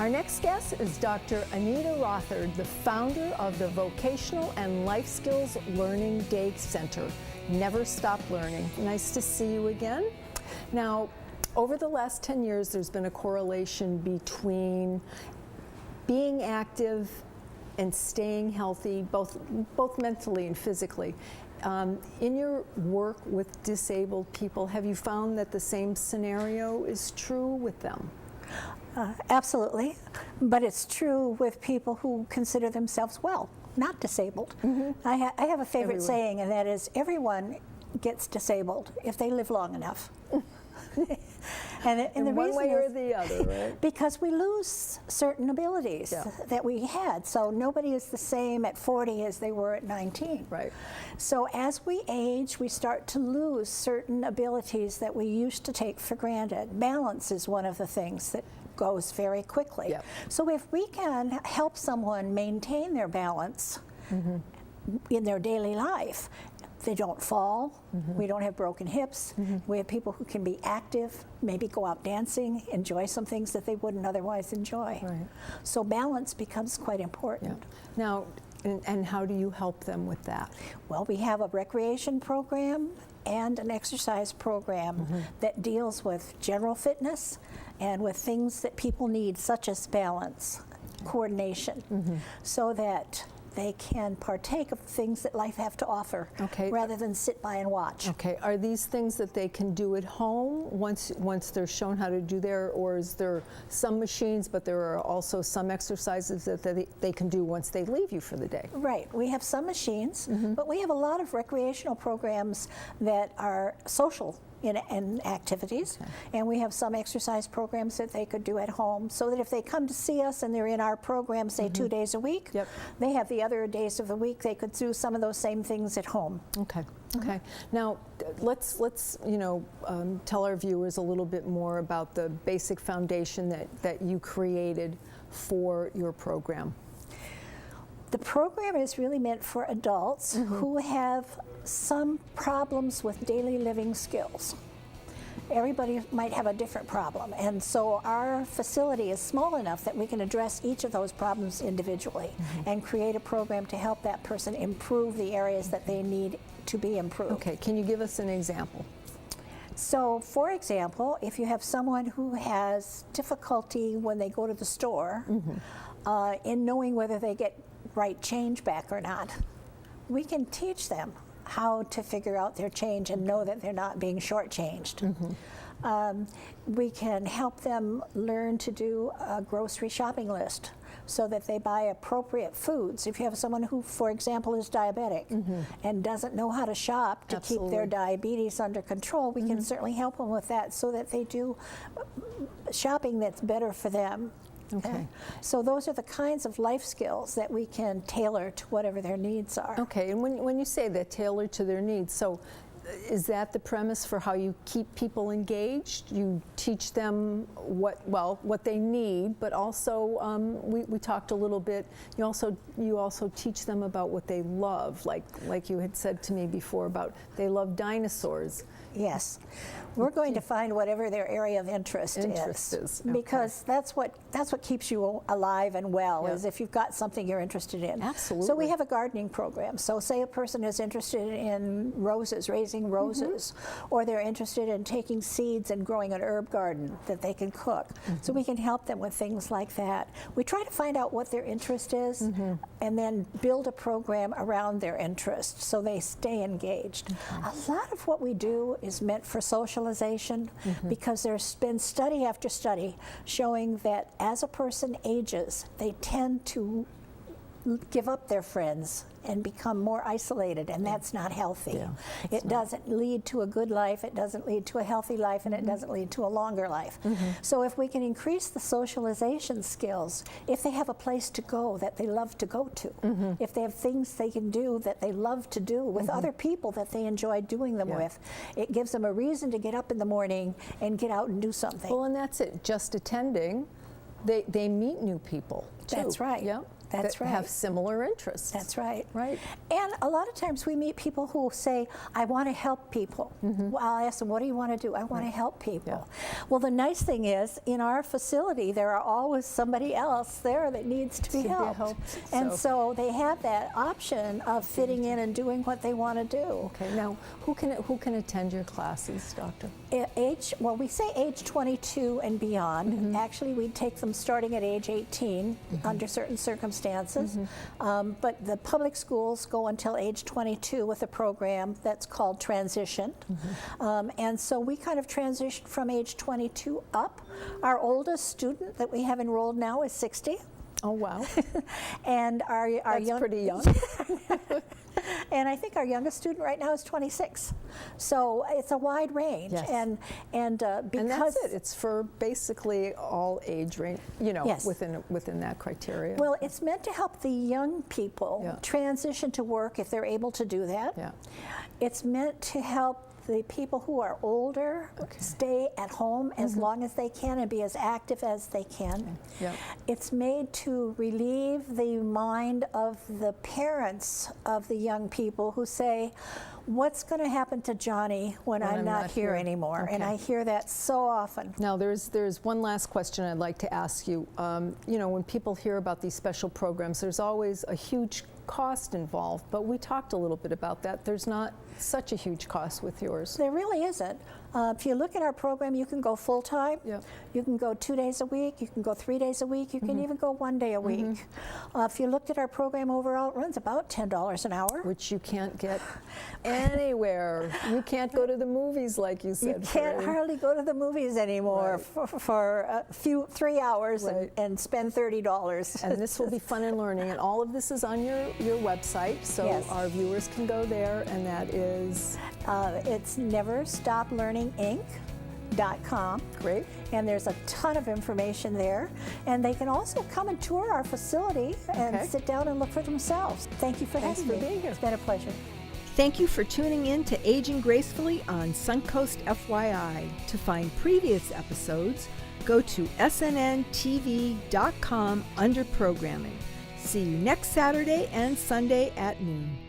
Our next guest is Dr. Anita Rothard, the founder of the Vocational and Life Skills Learning Day Center. Never stop learning. Nice to see you again. Now, over the last 10 years, there's been a correlation between being active and staying healthy, both mentally and physically. In your work with disabled people, have you found that the same scenario is true with them? Absolutely, but it's true with people who consider themselves well, not disabled. Mm-hmm. I have a favorite saying, and that is, everyone gets disabled if they live long enough. And the one reason way or is the other, right? Because we lose certain abilities that we had. So nobody is the same at 40 as they were at 19. Right. So as we age, we start to lose certain abilities that we used to take for granted. Balance is one of the things that goes very quickly. Yep. So if we can help someone maintain their balance in their daily life, they don't fall, we don't have broken hips, we have people who can be active, maybe go out dancing, enjoy some things that they wouldn't otherwise enjoy. Right. So balance becomes quite important. Yeah. Now, and how do you help them with that? Well, we have a recreation program and an exercise program that deals with general fitness and with things that people need, such as balance, coordination, so that they can partake of things that life have to offer, rather than sit by and watch. Okay, are these things that they can do at home once they're shown how to do there, or is there some machines, but there are also some exercises that they can do once they leave you for the day? Right, we have some machines, but we have a lot of recreational programs that are social in activities, and we have some exercise programs that they could do at home, so that if they come to see us and they're in our program, say 2 days a week, they have the other days of the week they could do some of those same things at home. Okay. Okay. Now, let's tell our viewers a little bit more about the basic foundation that you created for your program. The program is really meant for adults who have some problems with daily living skills. Everybody might have a different problem, and so our facility is small enough that we can address each of those problems individually and create a program to help that person improve the areas that they need to be improved. Okay, can you give us an example? So, for example, if you have someone who has difficulty when they go to the store in knowing whether they get right change back or not, we can teach them how to figure out their change and know that they're not being shortchanged. We can help them learn to do a grocery shopping list so that they buy appropriate foods. If you have someone who, for example, is diabetic and doesn't know how to shop to keep their diabetes under control, we can certainly help them with that so that they do shopping that's better for them. Okay. So those are the kinds of life skills that we can tailor to whatever their needs are. Okay, and when you say that tailored to their needs, so is that the premise for how you keep people engaged? You teach them what they need, but also we talked a little bit. You also teach them about what they love, like you had said to me before about they love dinosaurs. Yes, we're going to find whatever their area of interest is. Because that's what keeps you alive and well, is if you've got something you're interested in. Absolutely. So we have a gardening program. So say a person is interested in roses, raising roses, or they're interested in taking seeds and growing an herb garden that they can cook. So we can help them with things like that. We try to find out what their interest is and then build a program around their interest so they stay engaged. A lot of what we do is meant for socialization because there's been study after study showing that as a person ages, they tend to give up their friends and become more isolated, and that's not healthy. It doesn't lead to a good life, it doesn't lead to a healthy life, and it doesn't lead to a longer life. So if we can increase the socialization skills, if they have a place to go that they love to go to, if they have things they can do that they love to do with other people that they enjoy doing them with, it gives them a reason to get up in the morning and get out and do something. Well, and that's it. Just attending, they meet new people too. That's right. Yeah. That's that right. have similar interests. That's right. Right. And a lot of times we meet people who say, I want to help people. Well, I'll ask them, what do you want to do? I want to help people. Well, the nice thing is, in our facility, there are always somebody else there that needs to be helped. And so they have that option of fitting in and doing what they want to do. Okay, now who can attend your classes, Doctor? Well, we say age 22 and beyond. Actually, we take them starting at age 18 under certain circumstances. But the public schools go until age 22 with a program that's called Transition. And so we kind of transition from age 22 up. Our oldest student that we have enrolled now is 60. Oh, wow. And That's pretty young. And I think our youngest student right now is 26. So it's a wide range. Yes. And because and that's it. It's for basically all age range, you know, Yes. within that criteria. Well, it's meant to help the young people Yeah. transition to work if they're able to do that. Yeah. It's meant to help the people who are older stay at home as long as they can and be as active as they can. Yeah. It's made to relieve the mind of the parents of the young people who say, what's going to happen to Johnny when I'm not here anymore? And I hear that so often. Now, there's one last question I'd like to ask you. You know, when people hear about these special programs, there's always a huge cost involved, but we talked a little bit about that. There's not such a huge cost with yours. There really isn't. If you look at our program, you can go full-time. Yep. You can go 2 days a week. You can go 3 days a week. You can even go 1 day a week. If you looked at our program overall, it runs about $10 an hour. Which you can't get anywhere. You can't go to the movies like you said. You can't hardly go to the movies anymore for a few 3 hours and spend $30. And this will be fun and learning. And all of this is on your website, so our viewers can go there, and that is? It's neverstoplearninginc.com. Great. And there's a ton of information there. And they can also come and tour our facility and sit down and look for themselves. Thank you for having me. Thanks for being here. It's been a pleasure. Thank you for tuning in to Aging Gracefully on Suncoast FYI. To find previous episodes, go to snntv.com under programming. See you next Saturday and Sunday at noon.